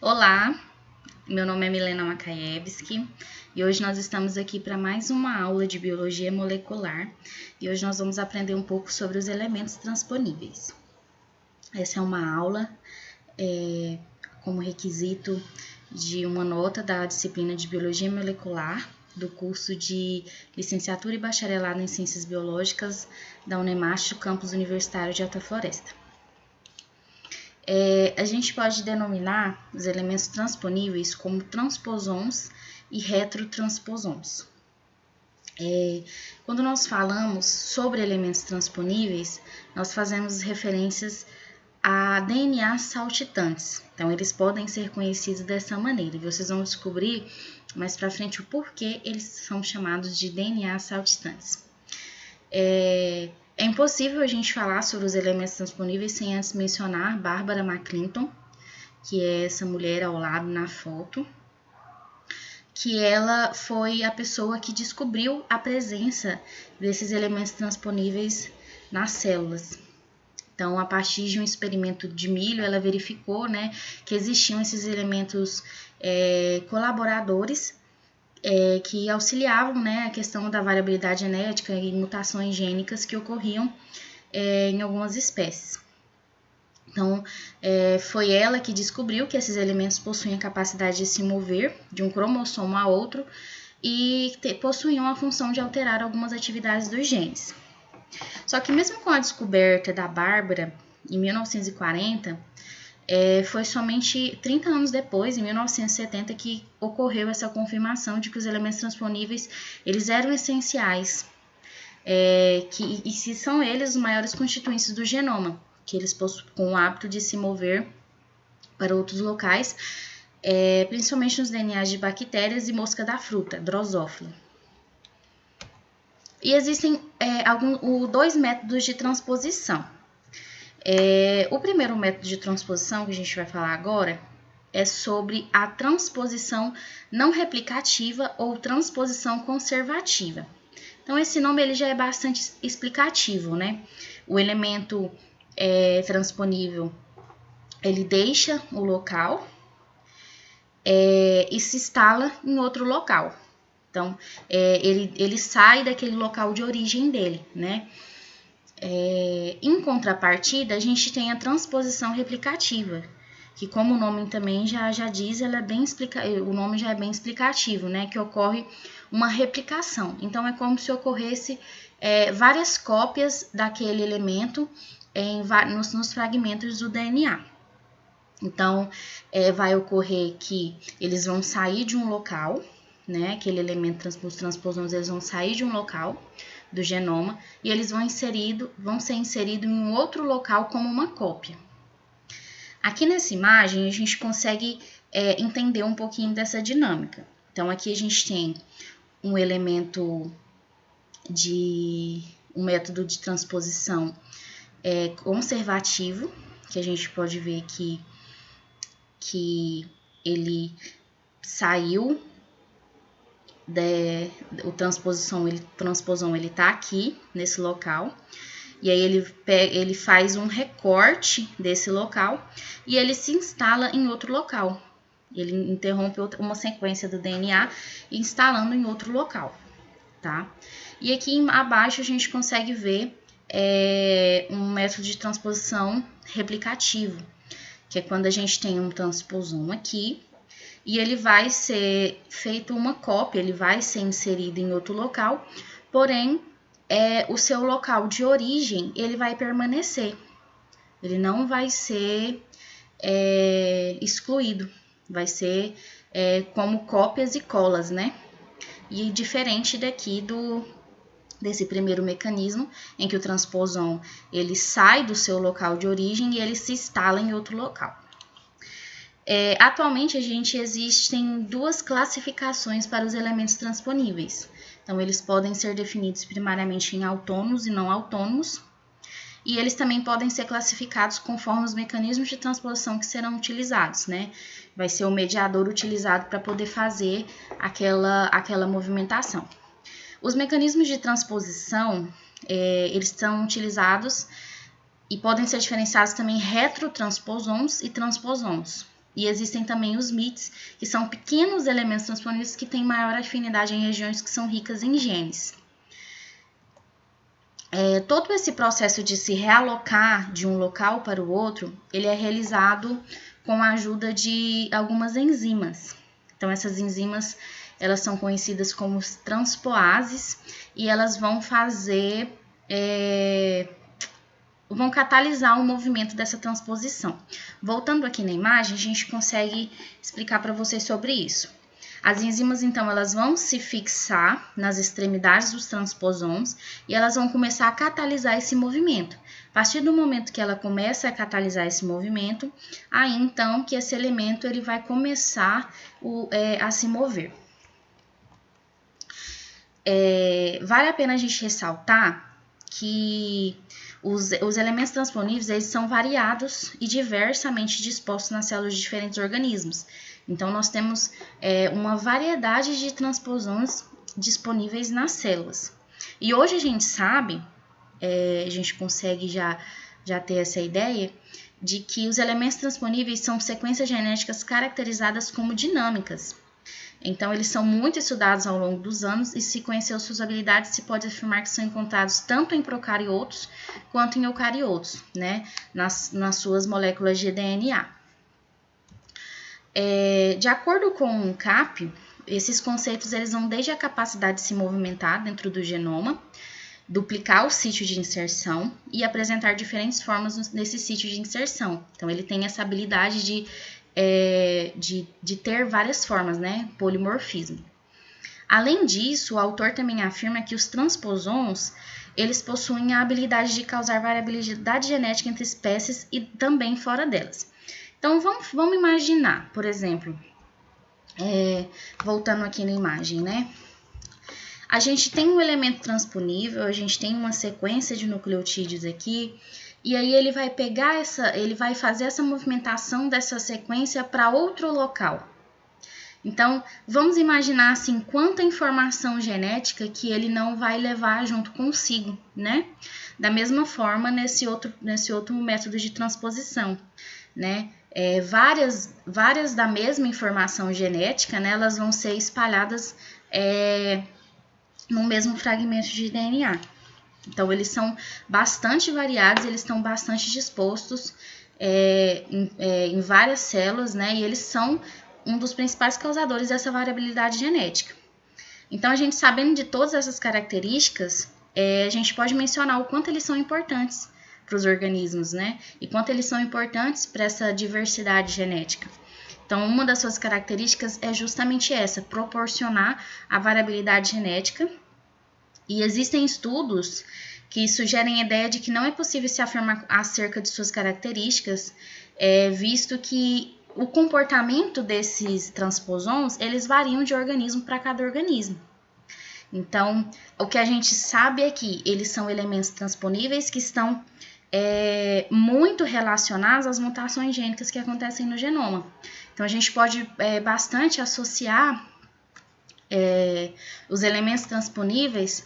Olá, meu nome é Milena Makayevski e hoje nós estamos aqui para mais uma aula de biologia molecular e hoje nós vamos aprender um pouco sobre os elementos transponíveis. Essa é uma aula como requisito de uma nota da disciplina de biologia molecular do curso de licenciatura e bacharelado em ciências biológicas da UNEMAST, campus universitário de Alta Floresta. A gente pode denominar os elementos transponíveis como transposons e retrotransposons. Quando nós falamos sobre elementos transponíveis, nós fazemos referências a DNA saltitantes. Então, eles podem ser conhecidos dessa maneira. E vocês vão descobrir mais para frente o porquê eles são chamados de DNA saltitantes. É impossível a gente falar sobre os elementos transponíveis sem antes mencionar Barbara McClinton, que é essa mulher ao lado na foto, que ela foi a pessoa que descobriu a presença desses elementos transponíveis nas células. Então, a partir de um experimento de milho, ela verificou, que existiam esses elementos colaboradores que auxiliavam, a questão da variabilidade genética e mutações gênicas que ocorriam em algumas espécies. Então, foi ela que descobriu que esses elementos possuem a capacidade de se mover de um cromossomo a outro e possuíam a função de alterar algumas atividades dos genes. Só que mesmo com a descoberta da Bárbara, em 1940, foi somente 30 anos depois, em 1970, que ocorreu essa confirmação de que os elementos transponíveis eles eram essenciais, e se são eles os maiores constituintes do genoma, que eles possuem o hábito de se mover para outros locais, principalmente nos DNAs de bactérias e mosca da fruta, Drosophila. E existem dois métodos de transposição. O primeiro método de transposição que a gente vai falar agora é sobre a transposição não replicativa ou transposição conservativa. Então, esse nome ele já é bastante explicativo, né? O elemento transponível, ele deixa o local e se instala em outro local. Então, ele sai daquele local de origem dele, né? Em contrapartida, a gente tem a transposição replicativa, que como o nome também já diz, ela é o nome já é bem explicativo, né? Que ocorre uma replicação. Então, é como se ocorresse várias cópias daquele elemento nos fragmentos do DNA. Então, vai ocorrer que eles vão sair de um local, né? Aquele elemento, os transposons, eles vão sair de um local do genoma e eles vão ser inseridos em um outro local como uma cópia. Aqui nessa imagem, a gente consegue entender um pouquinho dessa dinâmica. Então, aqui a gente tem um elemento um método de transposição conservativo, que a gente pode ver que ele saiu o transposon ele tá aqui nesse local e aí ele faz um recorte desse local e ele se instala em outro local. Ele interrompe uma sequência do DNA instalando em outro local, tá? E aqui abaixo a gente consegue ver um método de transposição replicativo, que é quando a gente tem um transposon aqui e ele vai ser feito uma cópia, ele vai ser inserido em outro local, porém, o seu local de origem, ele vai permanecer. Ele não vai ser excluído, vai ser como cópias e colas, né? E diferente daqui desse primeiro mecanismo, em que o transposon, ele sai do seu local de origem e ele se instala em outro local. Atualmente, existem duas classificações para os elementos transponíveis. Então, eles podem ser definidos primariamente em autônomos e não autônomos. E eles também podem ser classificados conforme os mecanismos de transposição que serão utilizados, né? Vai ser o mediador utilizado para poder fazer aquela movimentação. Os mecanismos de transposição, eles são utilizados e podem ser diferenciados também em retrotransposons e transposons. E existem também os MITs, que são pequenos elementos transponíveis que têm maior afinidade em regiões que são ricas em genes. Todo esse processo de se realocar de um local para o outro, ele é realizado com a ajuda de algumas enzimas. Então, essas enzimas, elas são conhecidas como transpoases e elas vão vão catalisar o movimento dessa transposição. Voltando aqui na imagem, a gente consegue explicar para vocês sobre isso. As enzimas, então, elas vão se fixar nas extremidades dos transposons e elas vão começar a catalisar esse movimento. A partir do momento que ela começa a catalisar esse movimento, aí então que esse elemento ele vai começar a se mover. Vale a pena a gente ressaltar que os elementos transponíveis eles são variados e diversamente dispostos nas células de diferentes organismos. Então, nós temos uma variedade de transposões disponíveis nas células. E hoje a gente sabe, a gente consegue já ter essa ideia, de que os elementos transponíveis são sequências genéticas caracterizadas como dinâmicas. Então, eles são muito estudados ao longo dos anos e se conhecer suas habilidades, se pode afirmar que são encontrados tanto em procariotos quanto em eucariotos, né, nas suas moléculas de DNA. De acordo com o CAP, esses conceitos eles vão desde a capacidade de se movimentar dentro do genoma, duplicar o sítio de inserção e apresentar diferentes formas nesse sítio de inserção. Então, ele tem essa habilidade de ter várias formas, né? Polimorfismo. Além disso, o autor também afirma que os transposons eles possuem a habilidade de causar variabilidade genética entre espécies e também fora delas. Então, vamos imaginar, por exemplo, voltando aqui na imagem, né? A gente tem um elemento transponível, a gente tem uma sequência de nucleotídeos aqui, e aí ele vai pegar ele vai fazer essa movimentação dessa sequência para outro local. Então, vamos imaginar assim, quanta informação genética que ele não vai levar junto consigo, né? Da mesma forma, nesse outro método de transposição, né? Várias da mesma informação genética, né? Elas vão ser espalhadas no mesmo fragmento de DNA. Então, eles são bastante variados, eles estão bastante dispostos em várias células, né? E eles são um dos principais causadores dessa variabilidade genética. Então, a gente sabendo de todas essas características, a gente pode mencionar o quanto eles são importantes para os organismos, né? E quanto eles são importantes para essa diversidade genética. Então, uma das suas características é justamente essa, proporcionar a variabilidade genética. E existem estudos que sugerem a ideia de que não é possível se afirmar acerca de suas características, visto que o comportamento desses transposons, eles variam de organismo para cada organismo. Então, o que a gente sabe é que eles são elementos transponíveis que estão muito relacionados às mutações gênicas que acontecem no genoma. Então, a gente pode bastante associar os elementos transponíveis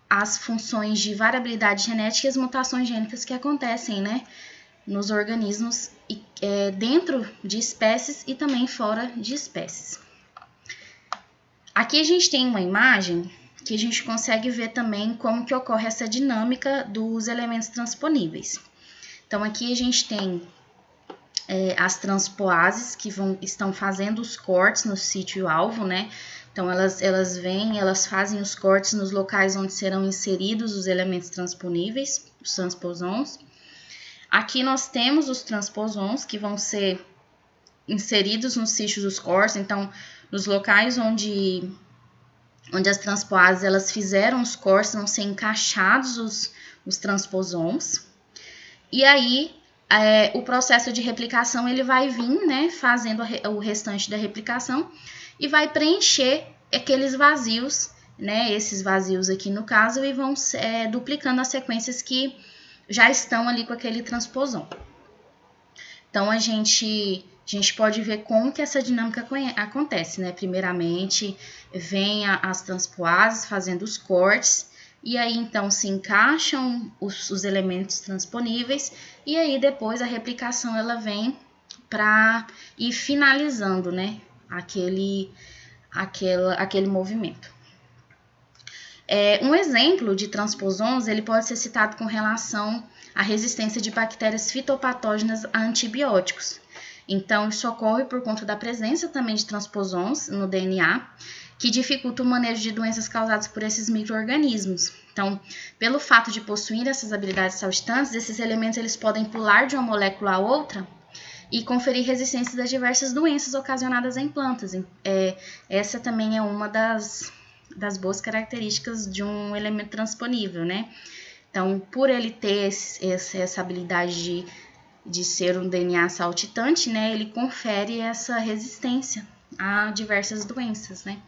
às funções de variabilidade genética e as mutações gênicas que acontecem, né, nos organismos dentro de espécies e também fora de espécies. Aqui a gente tem uma imagem que a gente consegue ver também como que ocorre essa dinâmica dos elementos transponíveis. Então, aqui a gente tem as transpoases que estão fazendo os cortes no sítio-alvo, né? Então, elas fazem os cortes nos locais onde serão inseridos os elementos transponíveis, os transposons. Aqui nós temos os transposons que vão ser inseridos nos sítios dos cortes, então, nos locais onde as transpoases elas fizeram os cortes, vão ser encaixados os transposons. E aí, o processo de replicação ele vai vir, né, fazendo o restante da replicação e vai preencher aqueles vazios, né, esses vazios aqui no caso, e vão duplicando as sequências que já estão ali com aquele transposon. Então, a gente pode ver como que essa dinâmica acontece, né? Primeiramente, vem as transpoases fazendo os cortes, e aí, então, se encaixam os elementos transponíveis, e aí, depois, a replicação, ela vem para ir finalizando, né, aquele movimento. Um exemplo de transposons, ele pode ser citado com relação à resistência de bactérias fitopatógenas a antibióticos. Então, isso ocorre por conta da presença também de transposons no DNA, que dificulta o manejo de doenças causadas por esses micro-organismos. Então, pelo fato de possuir essas habilidades saltitantes, esses elementos eles podem pular de uma molécula a outra e conferir resistência a diversas doenças ocasionadas em plantas. Essa também é uma das boas características de um elemento transponível, né? Então, por ele ter essa habilidade de ser um DNA saltitante, né, ele confere essa resistência a diversas doenças, né?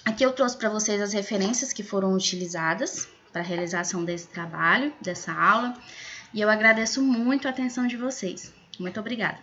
Aqui eu trouxe para vocês as referências que foram utilizadas para a realização desse trabalho, dessa aula, e eu agradeço muito a atenção de vocês. Muito obrigada.